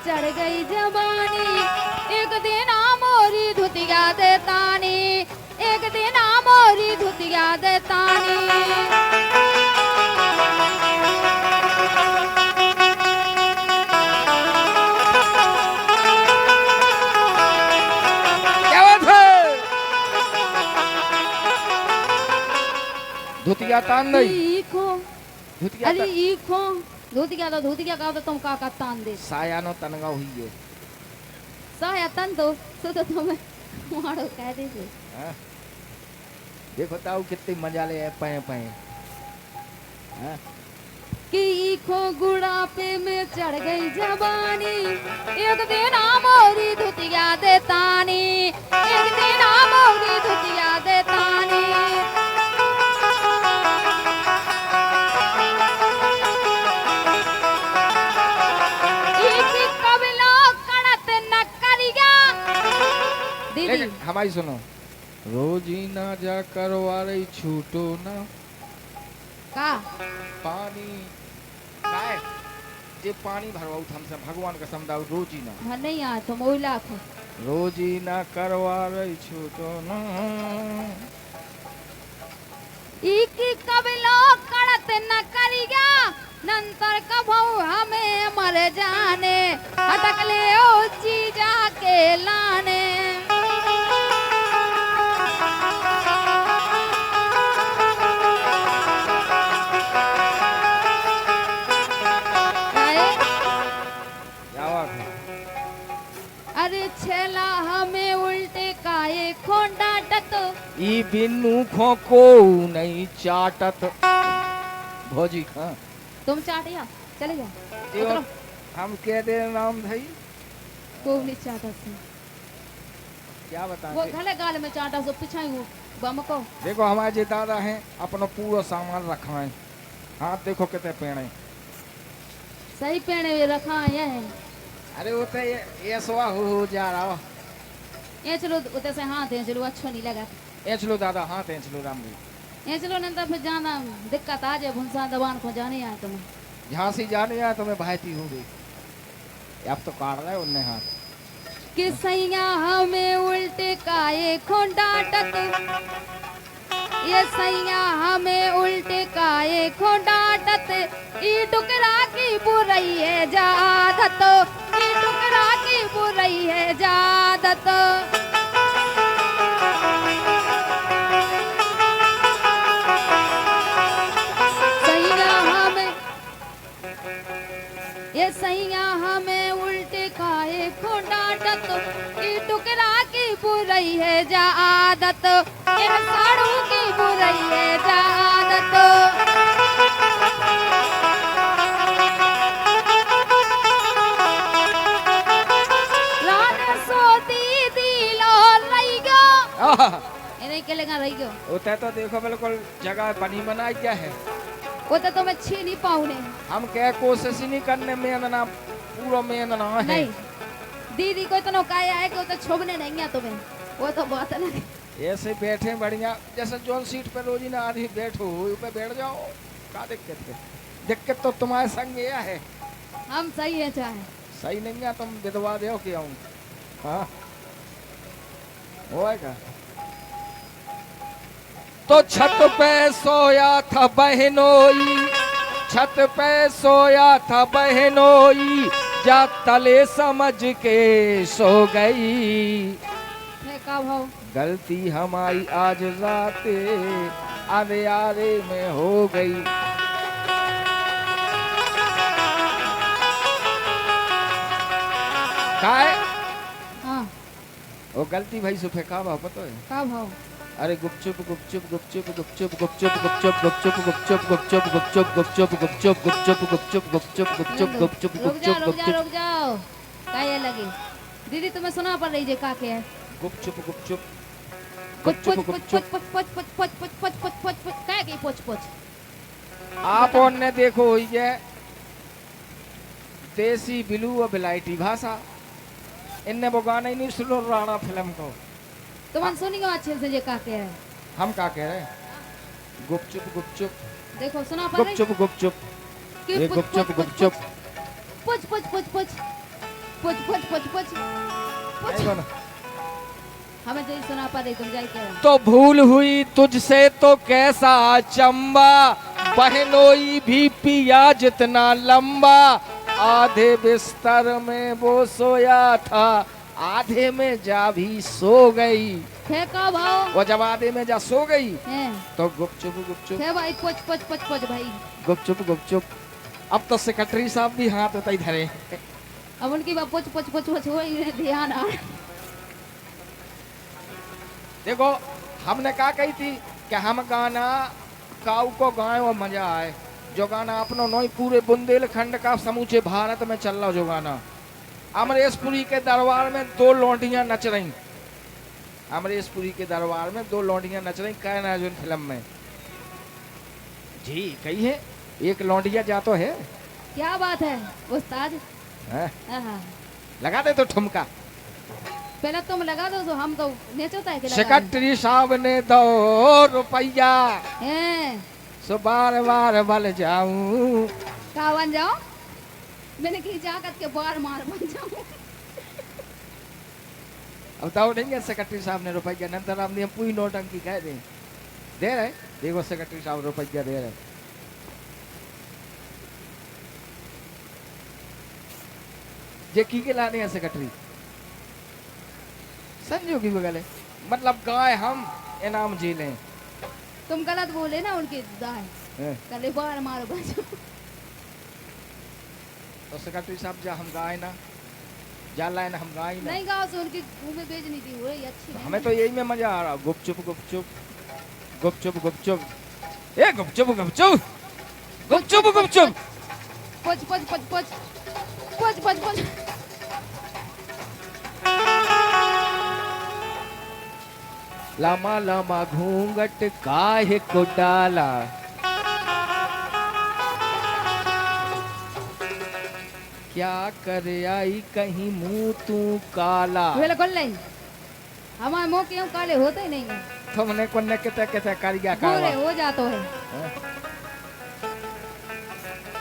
चढ़ गई जवानी, एक दिन मोरी धुतिया दे तानी, एक दिन मोरी धुतिया दे तानी। धुतिया तान नहीं, धुतिया अरे ईखो धुतिया का तो तुम का तान दे। साया नो तनगा हुई है, साया तन तो तुम्हें मारो कह दे से। देखो ताऊ कितनी मजा ले पाए पाए कि ईखो गुड़ापे में चढ़ गई जवानी, एक दिन मोरी धुतिया दे तानी, एक दिन मोरी धुतिया दे तानी। हमारी सुनो, रोजी ना जा करवा रही छूटो ना का पानी काय जे पानी भरवाऊ हमसे भगवान का समझाओ रोजी ना नहीं आ तो मोइला को रोजी ना करवा रही छूटो ना इकी कबलो कड़त न करिया नंतर कभू हमें मर जाने अटक ले ओ जीजा के लाने। अरे छेला हमें उल्टे काए खोंडाटत, ई बिन्नू खो को नहीं चाटत भौजी खा तुम चाटिया चले जाओ। हम कह दे नाम भाई को नहीं चाटत से क्या बता वो घले गाल में चाटा सो पिछाई वो बम को। देखो हमारे जे दादा हैं अपना पूरा सामान रखा है, हाथ देखो कितने पेड़े सही पेड़े भी रखा है। अरे वो तो ये सोआ हो जा रहा ये चलो उते से हाथ है चलो अच्छा नहीं लगा ये चलो दादा हाथ है चलो राम जी ये चलो नहीं तो फिर जाना दिक्कत आ जाए भुंसा दबान को जाने आए तुम्हें झांसी जाने आए तुम्हें भाईती हो गई अब तो काट रहे उनने हाथ कि सैया हमें उल्टे काए खोंडाटत, ये सैया हमें उल्टे काए खोंडाटत, ई टुकड़ा की बुराई है जादत, ई टुकड़ा की बुराई है जादत। सैया हमें ये सैया हमें उल्टे काए खोंडाटत, ई टुकड़ा की बुराई है जादत, ये साड़ू की बुराई है जादत। राने सोती दिलो रही गो इन्हें के लेगा रही गो होता तो देखो बिल्कुल जगह बनी बनाई क्या है वो तो तुम्हें छीन ही पाऊने हम क्या कोशिश ही नहीं करने में ना पूरा में ना है नहीं दीदी को तो काया है कि तो छोड़ने नहीं है तुम्हें वो तो बात अलग। ऐसे बैठे बढ़िया जैसे जोन सीट पे रोजी ना आधी बैठो पे बैठ जाओ क्या दिक्कत है दिक्कत तो तुम्हारे संग ये है हम सही है चाहे सही नहीं है तुम विधवा दे क्या हूँ हाँ होएगा तो छत पे सोया था बहनोई छत पे सोया था बहनोई जा तले समझ के सो गई का भाव गलती हमारी आज राते आरे आरे में हो गई। काय हाँ वो गलती भाई सुफे का भाव पता है का भाव अरे गुपचुप गुपचुप गुपचुप गुपचुप गुपचुप गुपचुप गुपचुप गुपचुप गुपचुप गुपचुप गुपचुप गुपचुप गुपचुप गुपचुप गुपचुप गुपचुप गुपचुप गुपचुप रुक जाओ क्या ये लगी दीदी तुम्हें सुना पड़ रही है का क्या है गुपचुप गुपचुप गुपचुप गुपचुप पच पच पच पच पच पच पच पच पच क्या की पच पच आप और ने देखो ये देसी बिलू और बिलायती भाषा इनने वो गाना ही नहीं सुनो राणा फिल्म को तुम सुनियो अच्छे से ये का कह रहे हम क्या कह रहे हैं गुपचुप गुपचुप देखो सुना पड़ रही गुपचुप गुपचुप ये गुपचुप गुपचुप पच पच पच पच पुछ पुछ पुछ पुछ पुछ नहीं बोलो। हमें जो सुना पा रही तुम जाई कह रहा तो भूल हुई तुझसे तो कैसा चंबा, बहनोई भी पिया जितना लंबा, आधे बिस्तर में वो सोया था, आधे में जा भी सो गई। फेंका भाव वो जब आधे में जा सो गई हैं तो गुपचुप गुपचुप फे भाई पुछ पुछ पुछ पुछ भाई। गुपचुप गुपचुप। अब तो सेक्रेटरी साहब भी हाथ होता ही धरे। अब उनकी बात पुछ पुछ पुछ पुछ हो ध्यान आ देखो हमने क्या कही थी कि हम गाना काऊ को गाएं और मजा आए। जो गाना अपनो नोई पूरे बुंदेलखंड का समूचे भारत में चल रहा, जो गाना अमरेशपुरी के दरबार में दो लौंडियां नच रही। अमरेशपुरी के दरबार में दो लौंडियां नच रही कैन अर्जुन फिल्म में। जी कही है, एक लौंडिया जा तो है। क्या बात है उस्ताद। हैं? आहा। लगा दे तो ठुमका। पहले तुम लगा दो तो हम तो नेचोता है कि लगा सेक्रेटरी साहब ने 2 रुपया हैं सो बार बार बल जाऊं। का बन जाओ मैंने की जाकत के बार मार बन जाऊं। अब तो नहीं है सेक्रेटरी साहब ने रुपया, नंतर हमने पूरी नोटंकी कह दे रहे। देखो सेक्रेटरी साहब रुपया दे रहे। जे की के लाने हैं सेक्रेटरी संजू की बगल है, मतलब गाय हम इनाम जी लें। तुम गलत बोले ना उनके दाएं हैं? कले बार मार बन जाओ। तो सेक्रेटरी साहब जा हम गाय ना जा लाए ना, हम गाय ना। नहीं गाँव से उनकी मुंह में बेचनी थी वो रही अच्छी नहीं। हमें तो यही में मजा आ रहा। गुपचुप गुपचुप गुपचुप गुपचुप ए गुपचुप गुपचुप गुपचुप गुपचुप। पुछ पुछ पुछ पुछ पुछ पुछ पुछ लामा लामा घूंघट काहे को डाला, क्या कर आई कहीं मुंह तू काला। बिल्कुल नहीं हमारे मुंह क्यों काले होते ही नहीं है। तुमने को ने किते किते करिया गोरे कावा। हो जातो है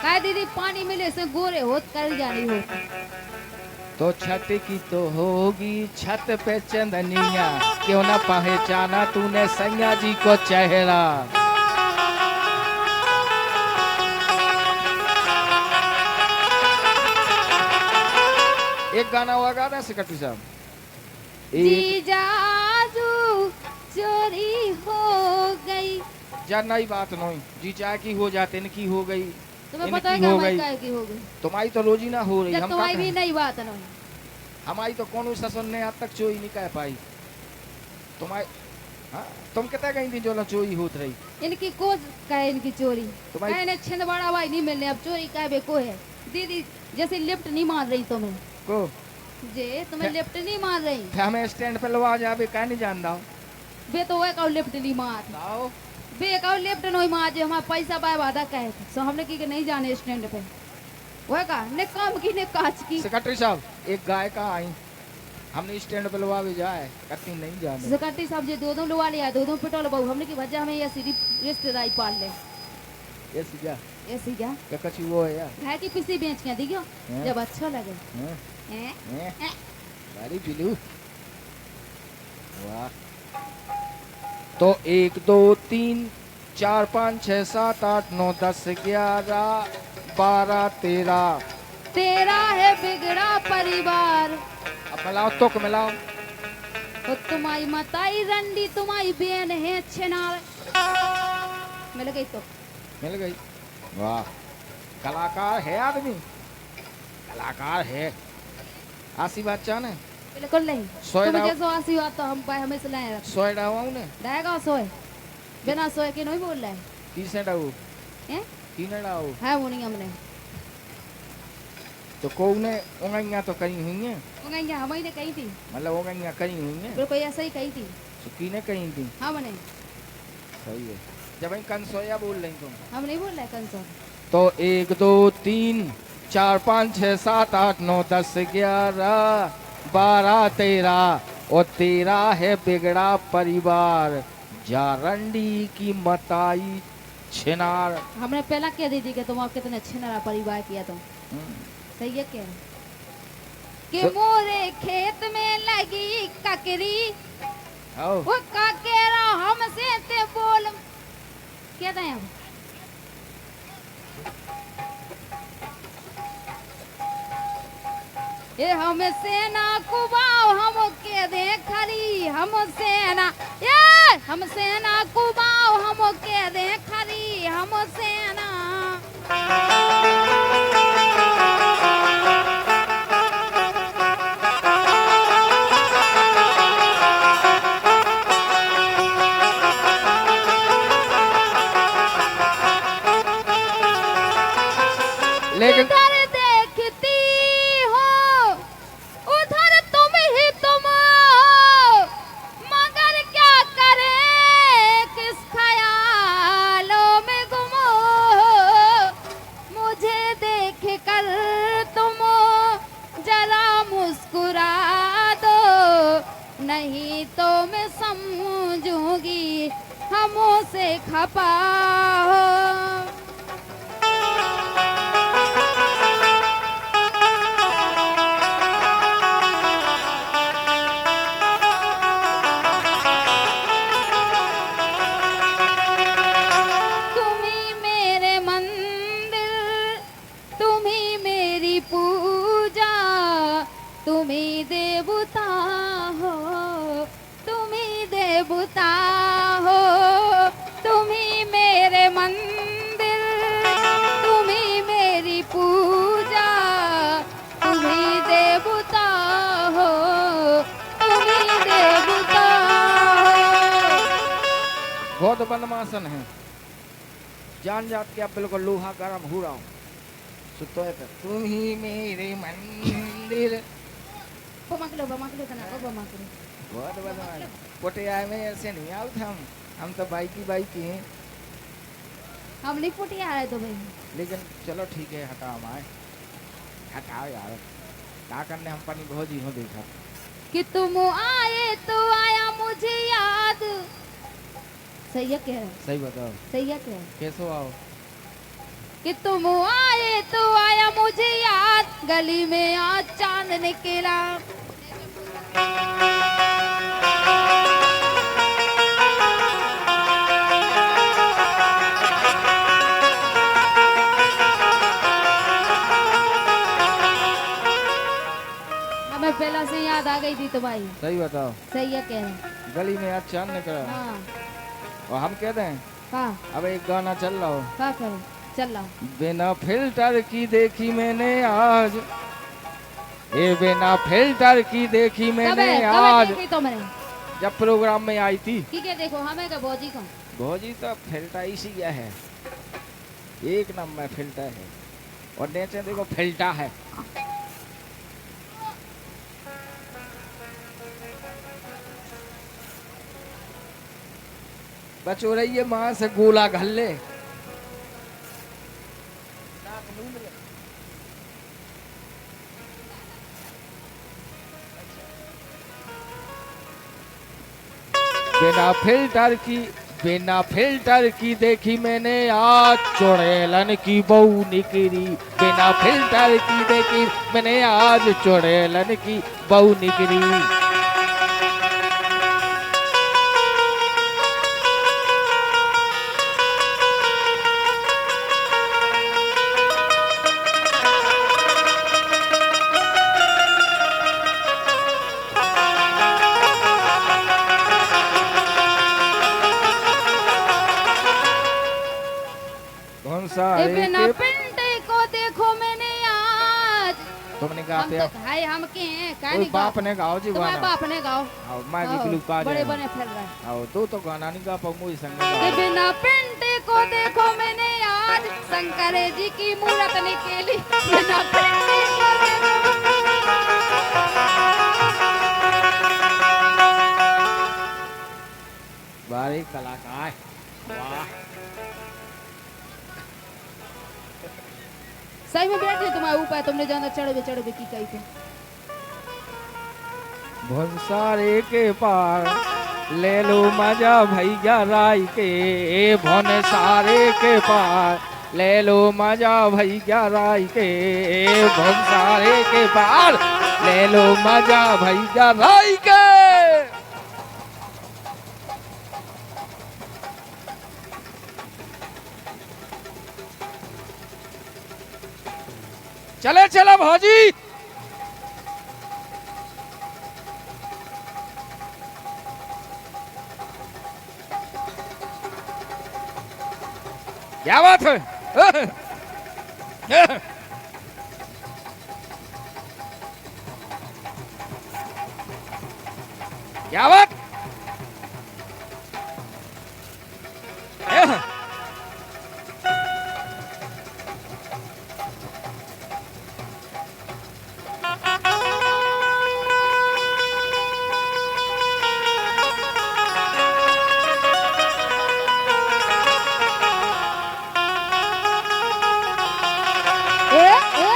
काय दीदी पानी मिले से गोरे होत कर जानी हो। तो छठ की तो होगी छत पे चंदनिया, क्यों ना पहचाना तूने सैया जी को चेहरा। एक गाना हुआ गा रहे सेक्रेटरी साहब। जीजाजू चोरी हो गई। जा नई बात नहीं, जी चाहे की हो जाते इनकी हो गई, तुम्हें पता है इनकी हो हमारी गई। काय की हो गई। तुम्हारी तो रोजी ना हो रही। जब हम तुम्हारी का भी कहें? नई बात नहीं। हमारी तो कौन ससुर ने आज तक चोरी नहीं कह पाई। तुम्हारी हाँ तुम कितना कहीं थी जो ना चोरी होत रही। इनकी को कहे इनकी चोरी तुम्हारी- कहे ने छिंदवाड़ा भाई नहीं मिलने अब चोरी कहे बे को है। दीदी जैसे लिफ्ट नहीं मार रही तुम्हें को जे तुम्हें लिफ्ट नहीं मार रही फिर हमें स्टैंड पे लवा जाबे का नहीं जान दाओ। बे तो वह कहो लिफ्ट नहीं मार दाओ बे कहो लिफ्ट नहीं मार जो हमारा पैसा बाय वादा कहे सो हमने की कि नहीं जाने स्टैंड पे वह का ने काम की ने काच की। सेक्रेटरी साहब एक गाय का आई, हमने स्टैंड पे लवा भी जाए कहीं नहीं जाने। सेक्रेटरी साहब जे दो लुआ लिया दो पेट्रोल बहु हमने की वजह में ये सीधी रिश्तेदारी पाल ले ये सीधा ऐसी क्या क्या कछु वो है यार। है कि पिसी बेच के दिखो हैं? जब अच्छा लगे हैं? हैं? हैं? हैं? बारी पीलू वाह। तो 1 2 3 4 5 6 7 8 9 10 11 12 13। तेरा है बिगड़ा परिवार अब मिलाओ तो मिलाओ। और तुम्हारी मताई रंडी तुम्हारी बहन है छेनार मिल गई तो मिल गई। वाह कलाकार है आदमी, कलाकार है। आशीर्वाद चाहने बिल्कुल नहीं सोए तुम डाव- जैसो आशीर्वाद तो हम पाए हमें से लाए सोए डावाऊ ने रहेगा सोए बिना सोए के नहीं बोल रहा है तीसरे डाऊ हैं? तीन डाऊ है वो नहीं हमने तो को ने उंगैया तो करी हुई है, उंगैया हमें ने कही थी मतलब उंगैया करी हुई है। बिल्कुल ऐसा ही कही थी सुकी ने कही थी। हमने सही है। जब इन कन सोया बोल रही तुम हम नहीं बोल रहे कंसो तो 1 2 3 4 5 6 7 8 9 10 11 12 13 और 13 है बिगड़ा परिवार, जारंडी की मताई छिनार। हमने पहला कह दी थी कि तुम कितने अच्छे नारा परिवार किया तुम हम्म, सही है क्या कि मोरे खेत में लगी ककरी, आओ वो काकेरा हमसे ते बोल क्या दें अब ये हम सेना कुबाओ हम के दे खरी, हम सेना ये हम सेना कुबाओ हम के दे खरी, हम सेना लेकिन इधर देखती हो उधर तुम ही तुम हो, मगर क्या करें किस ख्यालों में गुम हो, मुझे देख कर तुम जरा मुस्कुरा दो, नहीं तो मैं समझूंगी हमों से खपा हो। तुम्ही मेरे मंदिर, तुम्ही मेरी पूजा, तुम्ही देवता हो, तुम्ही देवता हो, तुम्ही मेरे मंदिर, तुम्ही मेरी पूजा, तुम्ही देवता हो, तुम्ही देवता हो। बहुत बदमाशन है, जान जात के अब बिल्कुल लोहा गरम हो रहा हूँ। सुतो है तो तुम ही मेरे मंदिर। बमाकलो तना बमाकलो। बहुत बदमाश। पोटिया में ऐसे नहीं आउट हम तो बाइकी बाइकी हैं। हम नहीं पुटिया आए तो भाई। लेकिन चलो ठीक है, हटाओ माए, हटाओ यार, क्या करने हम पानी भोजी हो देखा कि तुम आए तो आया मुझे याद। सही है कह रहा है, सही बताओ सही है कह रहा है। कैसो आओ कि तुम आए तो आया मुझे याद, गली में आज चांद निकला। हमें पहला से याद आ गई थी तो भाई। सही बताओ, सही है कह रहा है। गली में आज चांद निकला। हाँ और हम कहते हैं हाँ अब एक गाना चल रहा हो, हाँ करो चल रहा। बिना फिल्टर की देखी मैंने आज, ये बिना फिल्टर की देखी मैंने आज। देखी तो मैंने जब प्रोग्राम में आई थी ठीक है, देखो हमें का भौजी को भौजी तो फिल्टर इसी है, एक नंबर फिल्टर है। और नीचे देखो फिल्टा है। बचो रही है मां से गोला घल्ले। बिना फिल्टर की देखी मैंने आज चुड़ैलन की बहू निकली। बिना फिल्टर की देखी मैंने आज चुड़ैलन की बहू निकली। बिना पिंटे को देखो मैंने आज। तुमने हम गाते तो हो भाई हम के हैं का ओए नहीं बाप ने गाओ जी तुम्हारे गाना। बाप ने गाओ। आओ मैं भी आओ, क्लू का बड़े जाए बने फिर रहे। आओ तो गाना नहीं गा पाऊंगा इस संग कि गाओ। बिना पिंटे को देखो मैंने आज, शंकर जी की मूरत निकली। बिना पिंटे को देखो बारी कलाकार वाह। सही में बैठे तुम्हारे ऊपर, तुमने जाना चढ़ की कही थे। भंसारे के पार ले लो मजा भैया राय के। भंसारे के पार ले लो मजा भैया राय के भंसारे के पार, ले लो मजा भैया राय के। चले चलो भौजी। क्या बात है? क्या बात? ए, ए,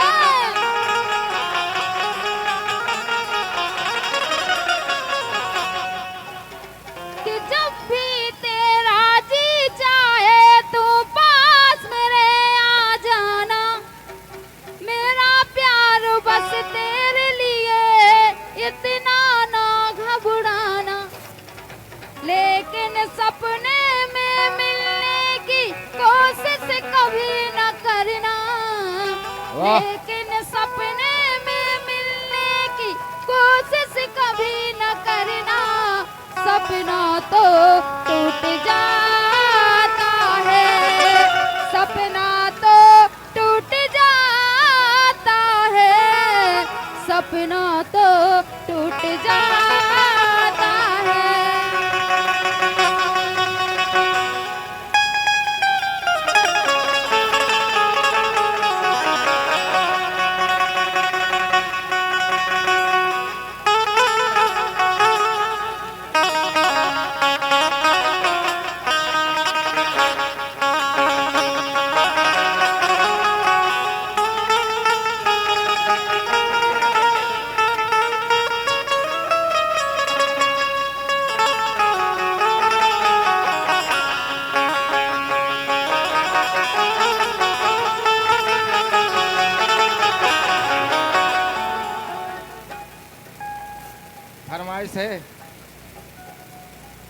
कि जब भी तेरा जी चाहे तू पास मेरे आ जाना, मेरा प्यार बस तेरे लिए, इतना ना घबराना। लेकिन सपने में मिलने की कोशिश कभी न करना, वाह। लेकिन सपने में मिलने की कोशिश कभी न करना। सपना तो टूट जाता है, सपना तो टूट जाता है, सपना तो टूट जाता है। फरमाइश है